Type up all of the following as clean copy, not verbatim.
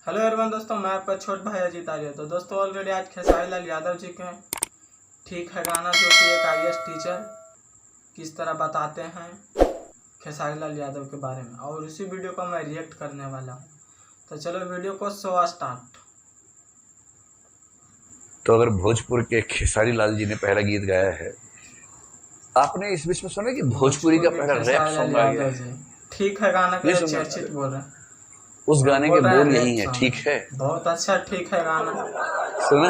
Hello everyone दोस्तों, मैं आपका छोट भाई अजीत आर्य। तो दोस्तों ऑलरेडी आज खेसारी लाल यादव जी के ठीक है गाना जो कि एक IAS टीचर किस तरह बताते हैं खेसारी लाल यादव के बारे में, और उसी वीडियो को मैं रिएक्ट करने वाला हूँ। तो चलो वीडियो को स्टार्ट। तो अगर भोजपुर के खेसारी लाल जी ने पहला गीत गाया है, आपने इस बीच में सुना कि भोजपुरी का पहला रैप सॉन्ग आ गया है। ठीक है गाना के चर्चित बोल रहे हैं। उस गाने के बोल यही है, ठीक है। बहुत अच्छा ठीक है गाना सुना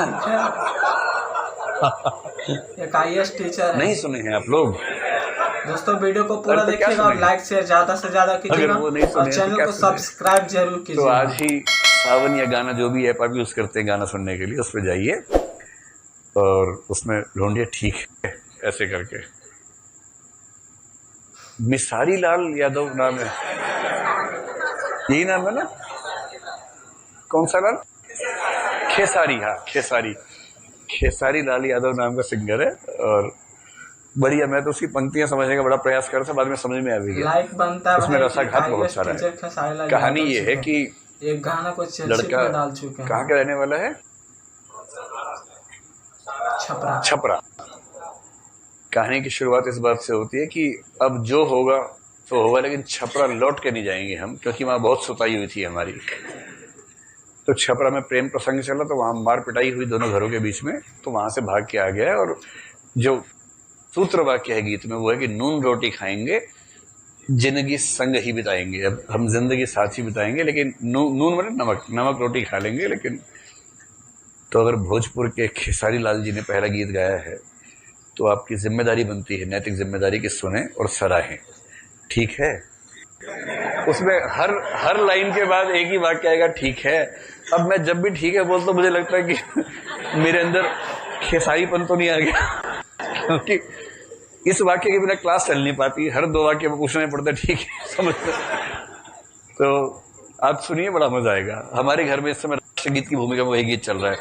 एक IAS टीचर है। नहीं सुने हैं आप लोग? दोस्तों वीडियो को पूरा देखिएगा और लाइक शेयर ज्यादा से ज्यादा कीजिएगा और चैनल को सब्सक्राइब जरूर कीजिएगा। तो आज ही सावन या गाना जो भी ऐप आप यूज करते हैं गाना सुनने के लिए, उस पर जाइए और उसमें ढूंढिए ठीक है ऐसे करके। मिसारी लाल यादव नाम है, यही नाम है ना? कौन सा लाल? खेसारी, हाँ खेसारी लाल यादव नाम का सिंगर है। और बढ़िया, मैं तो उसकी पंक्तियां समझने का बड़ा प्रयास कर रहा था, बाद में समझ में आ गई। लाइक बनता है, उसमें रसाघात बहुत सारा है। कहानी ये है कि एक गाना को लड़का डाल चुके हैं। कहाँ का रहने वाला है? छपरा। कहानी की शुरुआत इस बात से होती है कि अब जो होगा तो होगा, लेकिन छपरा लौट के नहीं जाएंगे हम, क्योंकि वहां बहुत सुताई हुई थी हमारी। तो छपरा में प्रेम प्रसंग चला, तो वहां मार पिटाई हुई दोनों घरों के बीच में, तो वहां से भाग के आ गया है। और जो सूत्र वाक्य है गीत में वो है कि नून रोटी खाएंगे, जिंदगी संग ही बिताएंगे। अब हम जिंदगी साथ ही बिताएंगे, लेकिन नून मतलब नमक रोटी खा लेंगे। लेकिन तो अगर भोजपुर के खेसारी लाल जी ने पहला गीत गाया है, तो आपकी जिम्मेदारी बनती है, नैतिक जिम्मेदारी, की सुने और सराहें, ठीक है। उसमें हर लाइन के बाद एक ही वाक्य आएगा, ठीक है। अब मैं जब भी ठीक है बोलता हूँ, मुझे लगता है कि मेरे अंदर खेसारीपन तो नहीं आ गया, क्योंकि इस वाक्य के बिना क्लास चल नहीं पाती। हर दो वाक्य में पूछना पड़ता है ठीक है, समझते। तो आप सुनिए, बड़ा मजा आएगा। हमारे घर में इस समय राष्ट्रीय गीत की भूमिका में वही गीत चल रहा है,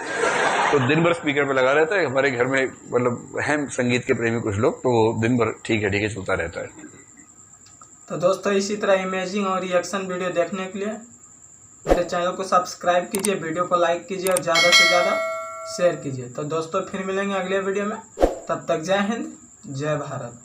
तो दिन भर स्पीकर पे लगा रहता है। हमारे घर में मतलब हैं संगीत के प्रेमी कुछ लोग, तो दिन भर ठीक है चलता रहता है। तो दोस्तों इसी तरह इमेजिंग और रिएक्शन वीडियो देखने के लिए मेरे चैनल को सब्सक्राइब कीजिए, वीडियो को लाइक कीजिए और ज़्यादा से ज़्यादा शेयर कीजिए। तो दोस्तों फिर मिलेंगे अगले वीडियो में, तब तक जय हिंद, जय भारत।